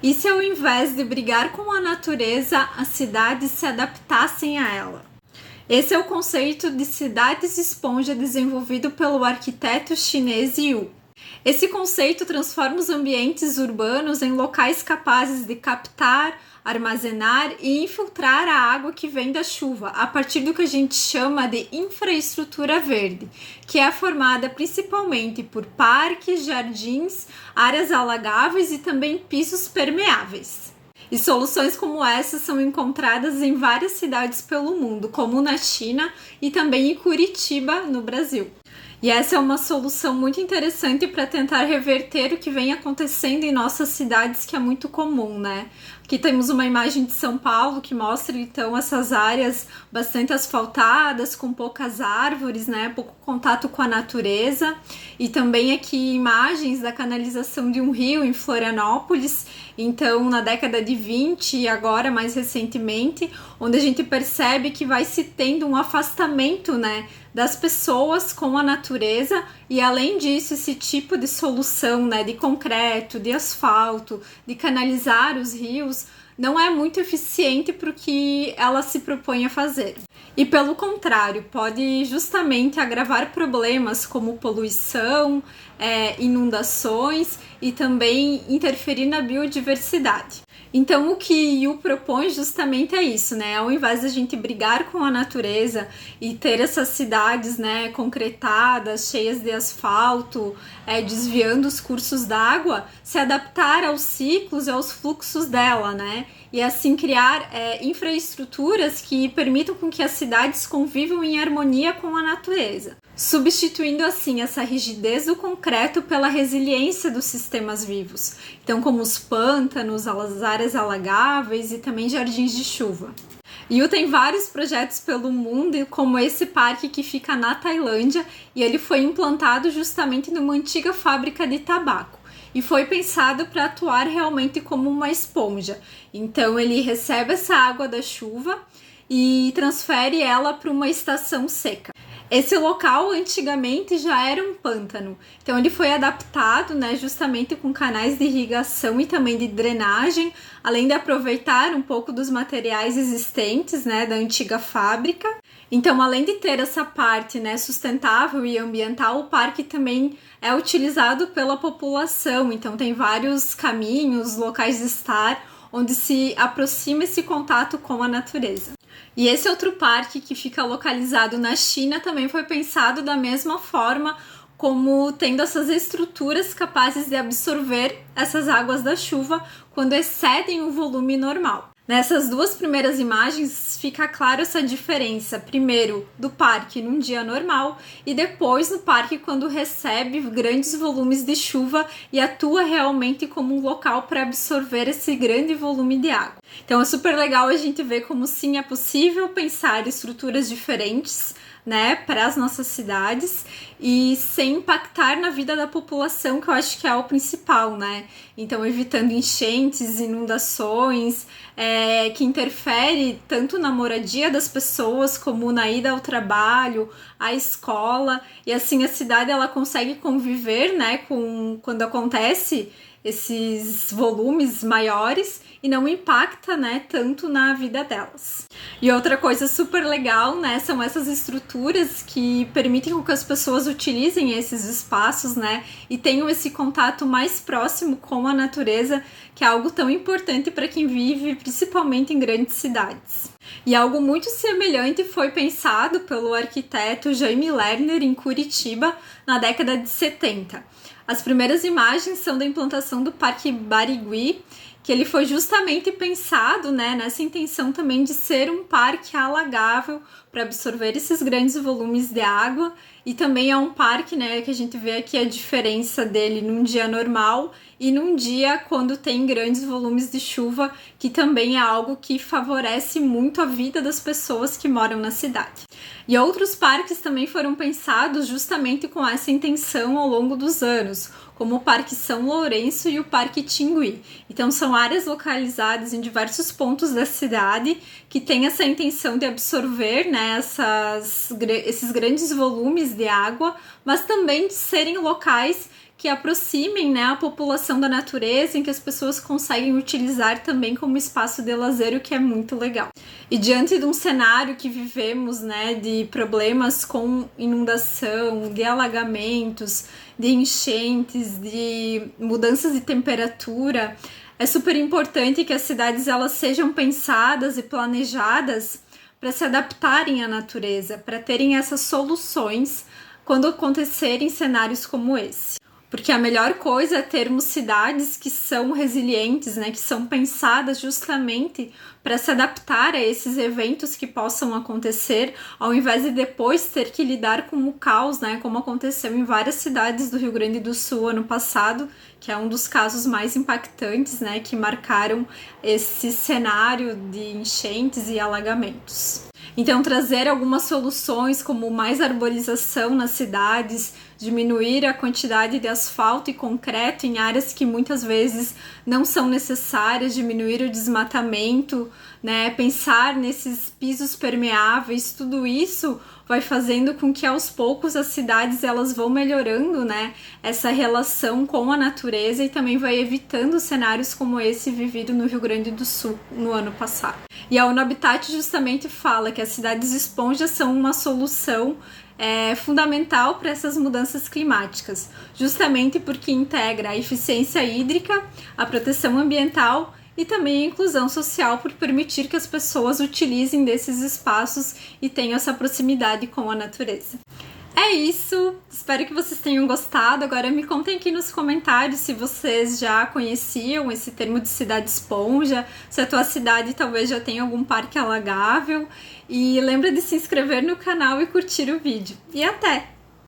E se ao invés de brigar com a natureza, as cidades se adaptassem a ela? Esse é o conceito de cidades esponja desenvolvido pelo arquiteto chinês Yu. Esse conceito transforma os ambientes urbanos em locais capazes de captar, armazenar e infiltrar a água que vem da chuva, a partir do que a gente chama de infraestrutura verde, que é formada principalmente por parques, jardins, áreas alagáveis e também pisos permeáveis. E soluções como essa são encontradas em várias cidades pelo mundo, como na China e também em Curitiba, no Brasil. E essa é uma solução muito interessante para tentar reverter o que vem acontecendo em nossas cidades, que é muito comum, né? Aqui temos uma imagem de São Paulo que mostra, então, essas áreas bastante asfaltadas, com poucas árvores, né? Pouco contato com a natureza. E também aqui imagens da canalização de um rio em Florianópolis, então, na década de 20 e agora, mais recentemente, onde a gente percebe que vai se tendo um afastamento, né, das pessoas com a natureza. E além disso, esse tipo de solução, né, de concreto, de asfalto, de canalizar os rios, não é muito eficiente para o que ela se propõe a fazer. E pelo contrário, pode justamente agravar problemas como poluição, inundações e também interferir na biodiversidade. Então o que Yu propõe justamente é isso, né? Ao invés de a gente brigar com a natureza e ter essas cidades, né, concretadas, cheias de asfalto, desviando os cursos d'água, se adaptar aos ciclos e aos fluxos dela, né? E assim criar infraestruturas que permitam com que as cidades convivam em harmonia com a natureza, substituindo assim essa rigidez do concreto pela resiliência dos sistemas vivos, então como os pântanos, as áreas alagáveis e também jardins de chuva. Yu tem vários projetos pelo mundo, como esse parque que fica na Tailândia, e ele foi implantado justamente numa antiga fábrica de tabaco. E foi pensado para atuar realmente como uma esponja. Então ele recebe essa água da chuva e transfere ela para uma estação seca. Esse local antigamente já era um pântano, então ele foi adaptado, né, justamente com canais de irrigação e também de drenagem, além de aproveitar um pouco dos materiais existentes, né, da antiga fábrica. Então, além de ter essa parte, né, sustentável e ambiental, o parque também é utilizado pela população, então tem vários caminhos, locais de estar, onde se aproxima esse contato com a natureza. E esse outro parque que fica localizado na China também foi pensado da mesma forma, como tendo essas estruturas capazes de absorver essas águas da chuva quando excedem o volume normal. Nessas duas primeiras imagens fica claro essa diferença, primeiro do parque num dia normal e depois no parque quando recebe grandes volumes de chuva e atua realmente como um local para absorver esse grande volume de água. Então é super legal a gente ver como sim é possível pensar estruturas diferentes, né, para as nossas cidades e sem impactar na vida da população, que eu acho que é o principal, né? Então, evitando enchentes, inundações, que interfere tanto na moradia das pessoas como na ida ao trabalho, à escola, e assim a cidade ela consegue conviver, né, com quando acontece esses volumes maiores e não impacta, né, tanto na vida delas. E outra coisa super legal, né, são essas estruturas que permitem que as pessoas utilizem esses espaços, né, e tenham esse contato mais próximo com a natureza, que é algo tão importante para quem vive principalmente em grandes cidades. E algo muito semelhante foi pensado pelo arquiteto Jaime Lerner em Curitiba na década de 70. As primeiras imagens são da implantação do Parque Barigui, que ele foi justamente pensado, né, nessa intenção também de ser um parque alagável para absorver esses grandes volumes de água, e também é um parque, né, que a gente vê aqui a diferença dele num dia normal e num dia quando tem grandes volumes de chuva, que também é algo que favorece muito a vida das pessoas que moram na cidade. E outros parques também foram pensados justamente com essa intenção ao longo dos anos, como o Parque São Lourenço e o Parque Tingui. Então são áreas localizadas em diversos pontos da cidade que têm essa intenção de absorver, né, esses grandes volumes de água, mas também de serem locais que aproximem, né, a população da natureza, em que as pessoas conseguem utilizar também como espaço de lazer, o que é muito legal. E diante de um cenário que vivemos, né, de problemas com inundação, de alagamentos, de enchentes, de mudanças de temperatura, é super importante que as cidades elas sejam pensadas e planejadas para se adaptarem à natureza, para terem essas soluções quando acontecerem cenários como esse. Porque a melhor coisa é termos cidades que são resilientes, né, que são pensadas justamente para se adaptar a esses eventos que possam acontecer, ao invés de depois ter que lidar com o caos, né, como aconteceu em várias cidades do Rio Grande do Sul ano passado, que é um dos casos mais impactantes, né, que marcaram esse cenário de enchentes e alagamentos. Então, trazer algumas soluções como mais arborização nas cidades, diminuir a quantidade de asfalto e concreto em áreas que muitas vezes não são necessárias, diminuir o desmatamento, né? Pensar nesses pisos permeáveis, tudo isso vai fazendo com que aos poucos as cidades elas vão melhorando, né, essa relação com a natureza e também vai evitando cenários como esse vivido no Rio Grande do Sul no ano passado. E a ONU Habitat justamente fala que as cidades esponjas são uma solução fundamental para essas mudanças climáticas, justamente porque integra a eficiência hídrica, a proteção ambiental e também a inclusão social por permitir que as pessoas utilizem desses espaços e tenham essa proximidade com a natureza. É isso, espero que vocês tenham gostado. Agora me contem aqui nos comentários se vocês já conheciam esse termo de cidade esponja, se a tua cidade talvez já tenha algum parque alagável. E lembra de se inscrever no canal e curtir o vídeo. E até!